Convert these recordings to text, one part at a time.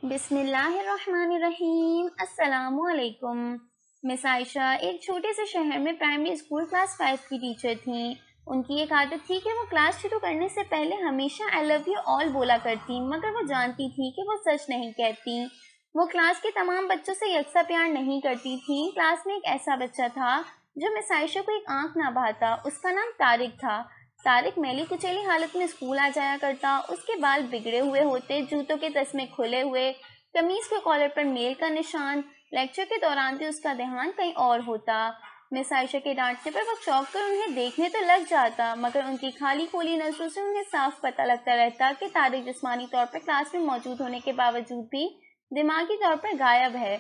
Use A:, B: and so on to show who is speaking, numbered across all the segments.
A: بسم اللہ الرحمن الرحیم۔ السلام علیکم۔ مس عائشہ ایک چھوٹے سے شہر میں پرائمری اسکول کلاس 5 کی ٹیچر تھیں۔ ان کی ایک عادت تھی کہ وہ کلاس شروع کرنے سے پہلے ہمیشہ I love you all بولا کرتی، مگر وہ جانتی تھی کہ وہ سچ نہیں کہتی۔ وہ کلاس کے تمام بچوں سے یکساں پیار نہیں کرتی تھی۔ کلاس میں ایک ایسا بچہ تھا جو مس عائشہ کو ایک آنکھ نہ بھاتا۔ اس کا نام طارق تھا۔ طارق میلی کچیلی حالت میں اسکول آ جایا کرتا۔ اس کے بال بگڑے ہوئے ہوتے، جوتوں کے تسمے کھلے ہوئے، قمیض کے کالر پر میل کا نشان۔ لیکچر کے دوران بھی اس کا دھیان کہیں اور ہوتا۔ مس عائشہ کے ڈانٹنے پر وہ چونک کر انہیں دیکھنے تو لگ جاتا، مگر ان کی کھالی کھولی نظروں سے انہیں صاف پتہ لگتا رہتا کہ طارق جسمانی طور پر کلاس میں موجود ہونے کے باوجود بھی دماغی طور پر غائب ہے۔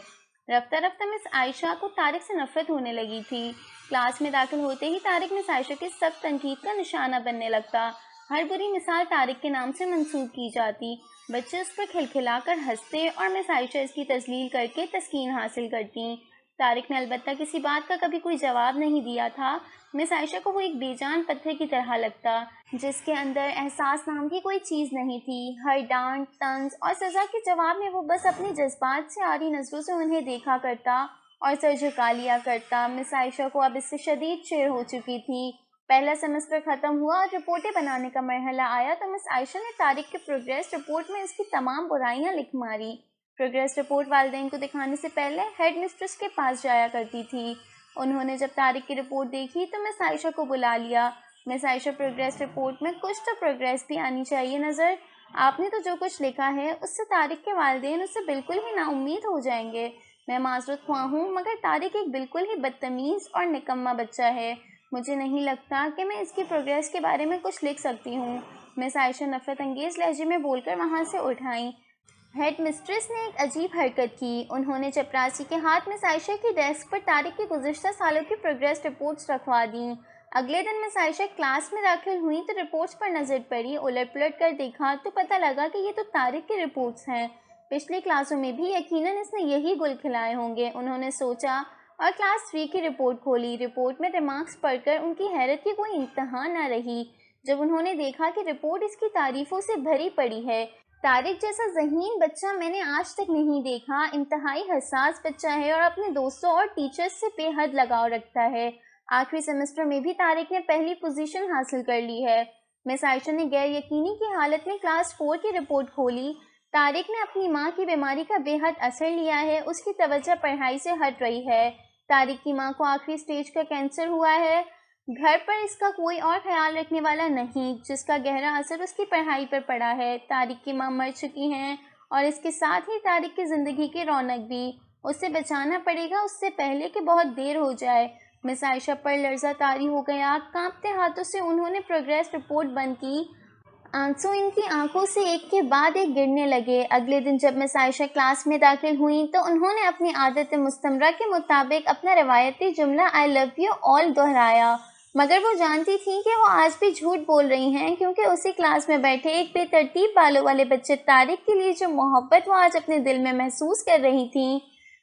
A: رفتہ رفتہ مس عائشہ کو طارق سے نفرت ہونے لگی تھی۔ کلاس میں داخل ہوتے ہی طارق مس عائشہ کی سخت تنقید کا نشانہ بننے لگتا۔ ہر بری مثال طارق کے نام سے منسوب کی جاتی۔ بچے اس پر کھلکھلا کر ہنستے اور مس عائشہ اس کی تذلیل کر کے تسکین حاصل کرتی۔ طارق نے البتہ کسی بات کا کبھی کوئی جواب نہیں دیا تھا۔ مس عائشہ کو وہ ایک بے جان پتھر کی طرح لگتا، جس کے اندر احساس نام کی کوئی چیز نہیں تھی۔ ہر ڈانٹ، طنز اور سزا کے جواب میں وہ بس اپنے جذبات سے آری نظروں سے انہیں دیکھا کرتا اور سر جھکا لیا کرتا۔ مس عائشہ کو اب اس سے شدید چڑ ہو چکی تھی۔ پہلا سیمسٹر ختم ہوا اور رپورٹیں بنانے کا مرحلہ آیا تو مس عائشہ نے طارق کے پروگریس رپورٹ میں اس کی تمام برائیاں لکھ ماری۔ پروگریس رپورٹ والدین کو دکھانے سے پہلے ہیڈ مسٹریس کے پاس جایا کرتی تھی۔ انہوں نے جب طارق کی رپورٹ دیکھی تو مس عائشہ کو بلا لیا۔ مس عائشہ، پروگریس رپورٹ میں کچھ تو پروگریس بھی آنی چاہیے نظر۔ آپ نے تو جو کچھ لکھا ہے اس سے طارق کے والدین اس سے بالکل ہی نا امید ہو جائیں گے۔ میں معذرت خواہ ہوں، مگر طارق ایک بالکل ہی بدتمیز اور نکما بچہ ہے۔ مجھے نہیں لگتا کہ میں اس کی پروگریس کے بارے میں کچھ لکھ سکتی ہوں۔ مس عائشہ نفرت انگیز لہجے میں بول کر وہاں سے اٹھ آئیں۔ ہیڈ مسٹریس نے ایک عجیب حرکت کی۔ انہوں نے چپراسی کے ہاتھ مس عائشہ کی ڈیسک پر طارق کی گزشتہ سالوں کی پروگریس رپورٹس رکھوا دیں۔ اگلے دن مس عائشہ کلاس میں داخل ہوئیں تو رپورٹس پر نظر پڑی۔ الٹ پلٹ کر دیکھا تو پتہ لگا کہ یہ تو طارق کی رپورٹس ہیں۔ پچھلی کلاسوں میں بھی یقیناً اس نے یہی گل کھلائے ہوں گے، انہوں نے سوچا اور کلاس 3 کی رپورٹ کھولی۔ رپورٹ میں ریمارکس پڑھ کر ان کی حیرت کی کوئی انتہا نہ رہی جب انہوں نے دیکھا کہ رپورٹ اس کی تعریفوں سے بھری پڑی ہے۔ طارق جیسا ذہین بچہ میں نے آج تک نہیں دیکھا۔ انتہائی حساس بچہ ہے اور اپنے دوستوں اور ٹیچرز سے بے حد لگاؤ رکھتا ہے۔ آخری سیمسٹر میں بھی طارق نے پہلی پوزیشن حاصل کر لی ہے۔ مس عائشہ نے غیر یقینی کی حالت میں کلاس 4 کی رپورٹ کھولی۔ طارق نے اپنی ماں کی بیماری کا بے حد اثر لیا ہے، اس کی توجہ پڑھائی سے ہٹ رہی ہے۔ طارق کی ماں کو آخری سٹیج کا کینسر ہوا ہے۔ گھر پر اس کا کوئی اور خیال رکھنے والا نہیں، جس کا گہرا اثر اس کی پڑھائی پر پڑا ہے۔ طارق کی ماں مر چکی ہیں اور اس کے ساتھ ہی طارق کی زندگی کی رونق بھی۔ اسے بچانا پڑے گا اس سے پہلے کہ بہت دیر ہو جائے۔ مس عائشہ پر لرزہ طاری ہو گیا۔ کانپتے ہاتھوں سے انہوں نے پروگریس رپورٹ بند کی۔ آنسو ان کی آنکھوں سے ایک کے بعد ایک گرنے لگے۔ اگلے دن جب مس عائشہ کلاس میں داخل ہوئیں تو انہوں نے اپنی عادت مستمرہ کے مطابق اپنا روایتی جملہ I love you all دہرایا، مگر وہ جانتی تھیں کہ وہ آج بھی جھوٹ بول رہی ہیں، کیونکہ اسی کلاس میں بیٹھے ایک بے ترتیب بالوں والے بچے طارق کے لیے جو محبت وہ آج اپنے دل میں محسوس کر رہی تھیں،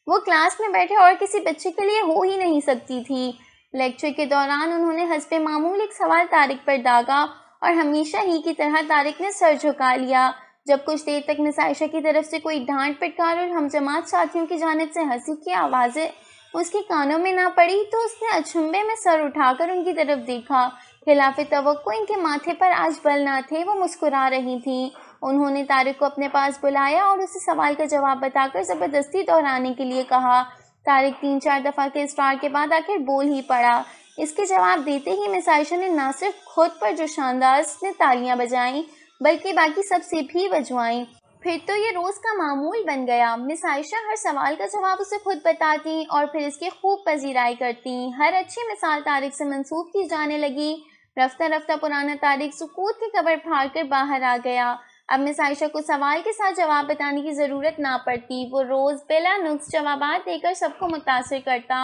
A: وہ کلاس میں بیٹھے اور کسی بچے کے لیے ہو ہی نہیں سکتی تھی۔ لیکچر کے دوران انہوں نے حسب معمول ایک سوال طارق پر داغا اور ہمیشہ ہی کی طرح طارق نے سر جھکا لیا۔ جب کچھ دیر تک مس عائشہ کی طرف سے کوئی ڈانٹ پٹکار اور ہم جماعت ساتھیوں کی جانب سے ہنسی کی آوازیں اس کے کانوں میں نہ پڑی تو اس نے اچنبھے میں سر اٹھا کر ان کی طرف دیکھا۔ خلاف توقع ان کے ماتھے پر آج بل نہ تھے، وہ مسکرا رہی تھیں۔ انہوں نے طارق کو اپنے پاس بلایا اور اسے سوال کا جواب بتا کر زبردستی دہرانے کے لیے کہا۔ طارق 3-4 دفعہ کے اصرار کے بعد آخر بول ہی پڑا۔ اس کے جواب دیتے ہی مس عائشہ نے نہ صرف خود پر جو شاندار نے تالیاں بجائیں بلکہ باقی سب سے بھی بجوائیں۔ پھر تو یہ روز کا معمول بن گیا۔ مس عائشہ ہر سوال کا جواب اسے خود بتاتی اور پھر اس کی خوب پذیرائی کرتی۔ ہر اچھی مثال طارق سے منسوب کی جانے لگی۔ رفتہ رفتہ پرانا طارق سکوت کی قبر پھاڑ کر باہر آ گیا۔ اب مس عائشہ کو سوال کے ساتھ جواب بتانے کی ضرورت نہ پڑتی۔ وہ روز بلا نقص جوابات دے کر سب کو متاثر کرتا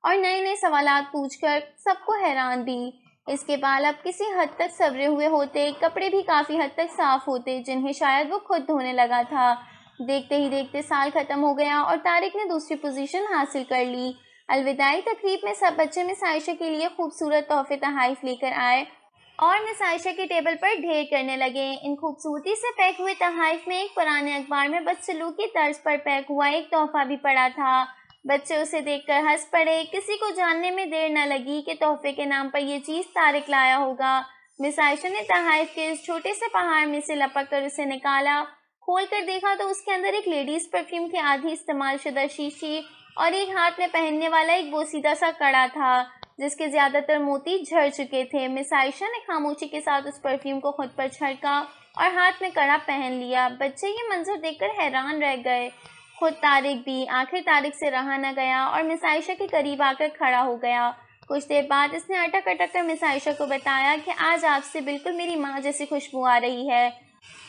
A: اور نئے نئے سوالات پوچھ کر سب کو حیران بھی۔ اس کے بال اب کسی حد تک سنورے ہوئے ہوتے، کپڑے بھی کافی حد تک صاف ہوتے، جنہیں شاید وہ خود دھونے لگا تھا۔ دیکھتے ہی دیکھتے سال ختم ہو گیا اور طارق نے دوسری پوزیشن حاصل کر لی۔ الوداعی تقریب میں سب بچے مس عائشہ کے لیے خوبصورت تحفے تحائف لے کر آئے اور مس عائشہ کے ٹیبل پر ڈھیر کرنے لگے۔ ان خوبصورتی سے پیک ہوئے تحائف میں ایک پرانے اخبار میں بدسلوکی طرز پر پیک ہوا ایک تحفہ بھی پڑا تھا۔ بچے اسے دیکھ کر ہنس پڑے۔ کسی کو جاننے میں دیر نہ لگی کہ تحفے کے نام پر یہ چیز طارق لایا ہوگا۔ مس عائشہ نے تحائف کے اس چھوٹے سے پہاڑ میں سے لپک کر اسے نکالا۔ کھول کر دیکھا تو اس کے اندر ایک لیڈیز پرفیوم کی آدھی استعمال شدہ شیشی اور ایک ہاتھ میں پہننے والا ایک بوسیدہ سا کڑا تھا جس کے زیادہ تر موتی جھڑ چکے تھے۔ مس عائشہ نے خاموشی کے ساتھ اس پرفیوم کو خود پر چھڑکا اور ہاتھ میں کڑا پہن لیا۔ بچے یہ منظر دیکھ کر حیران رہ گئے، خود طارق بھی۔ آخر طارق سے رہا نہ گیا اور مس عائشہ کے قریب آ کر کھڑا ہو گیا۔ کچھ دیر بعد اس نے اٹک اٹک کر مس عائشہ کو بتایا کہ آج آپ سے بالکل میری ماں جیسی خوشبو آ رہی ہے۔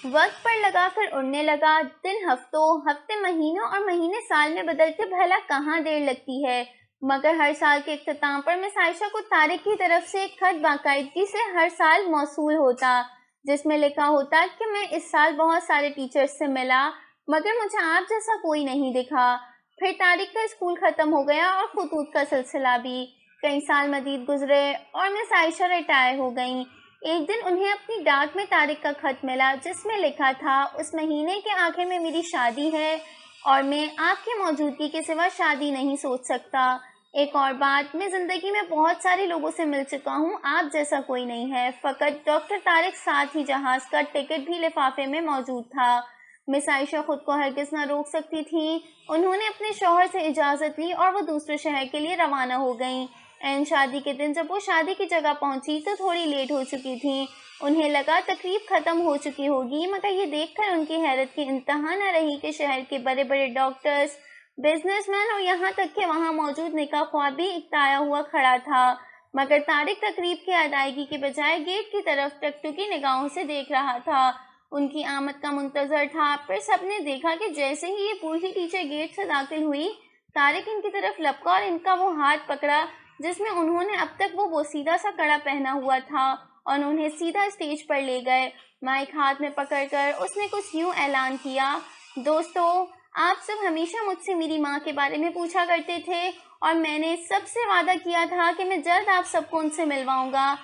A: وقت پر لگا کر اڑنے لگا۔ دن ہفتوں، ہفتے مہینوں اور مہینے سال میں بدلتے بھلا کہاں دیر لگتی ہے، مگر ہر سال کے اختتام پر مس عائشہ کو طارق کی طرف سے ایک خط باقاعدگی سے ہر سال موصول ہوتا جس میں لکھا ہوتا کہ میں اس سال بہت سارے ٹیچرز سے ملا مگر مجھے آپ جیسا کوئی نہیں دکھا۔ پھر طارق کا اسکول ختم ہو گیا اور خطوط کا سلسلہ بھی۔ کئی سال مزید گزرے اور مس عائشہ ریٹائر ہو گئیں۔ ایک دن انہیں اپنی ڈاک میں طارق کا خط ملا جس میں لکھا تھا، اس مہینے کے آخر میں میری شادی ہے اور میں آپ کی موجودگی کے سوا شادی نہیں سوچ سکتا۔ ایک اور بات، میں زندگی میں بہت سارے لوگوں سے مل چکا ہوں، آپ جیسا کوئی نہیں ہے۔ فقط ڈاکٹر طارق، ساتھ ہی جہاز کا ٹکٹ بھی لفافے میں موجود تھا۔ مس عائشہ خود کو ہرگز نہ روک سکتی تھیں۔ انہوں نے اپنے شوہر سے اجازت لی اور وہ دوسرے شہر کے لیے روانہ ہو گئیں۔ عین شادی کے دن جب وہ شادی کی جگہ پہنچی تو تھوڑی لیٹ ہو چکی تھیں۔ انہیں لگا تقریب ختم ہو چکی ہوگی، مگر یہ دیکھ کر ان کی حیرت کی انتہا نہ رہی کہ شہر کے بڑے بڑے ڈاکٹرز، بزنس مین اور یہاں تک کہ وہاں موجود نکاح خواہ بھی اکتایا ہوا کھڑا تھا، مگر طارق تقریب کی ادائیگی کے بجائے گیٹ کی طرف ٹکٹکی نگاہوں سے دیکھ رہا تھا۔ ان کی آمد کا منتظر تھا۔ پھر سب نے دیکھا کہ جیسے ہی یہ بوڑھی ٹیچر گیٹ سے داخل ہوئی، طارق ان کی طرف لپکا اور ان کا وہ ہاتھ پکڑا جس میں انہوں نے اب تک وہ بوسیدہ سا کڑا پہنا ہوا تھا اور انہیں سیدھا اسٹیج پر لے گئے۔ مائک ہاتھ میں پکڑ کر اس نے کچھ یوں اعلان کیا، دوستو، آپ سب ہمیشہ مجھ سے میری ماں کے بارے میں پوچھا کرتے تھے اور میں نے سب سے وعدہ کیا تھا کہ میں جلد آپ سب کو ان سے ملواؤں گا،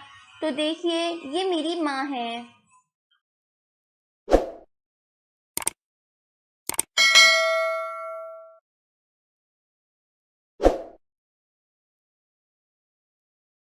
A: تو دیکھیے یہ میری ماں ہے۔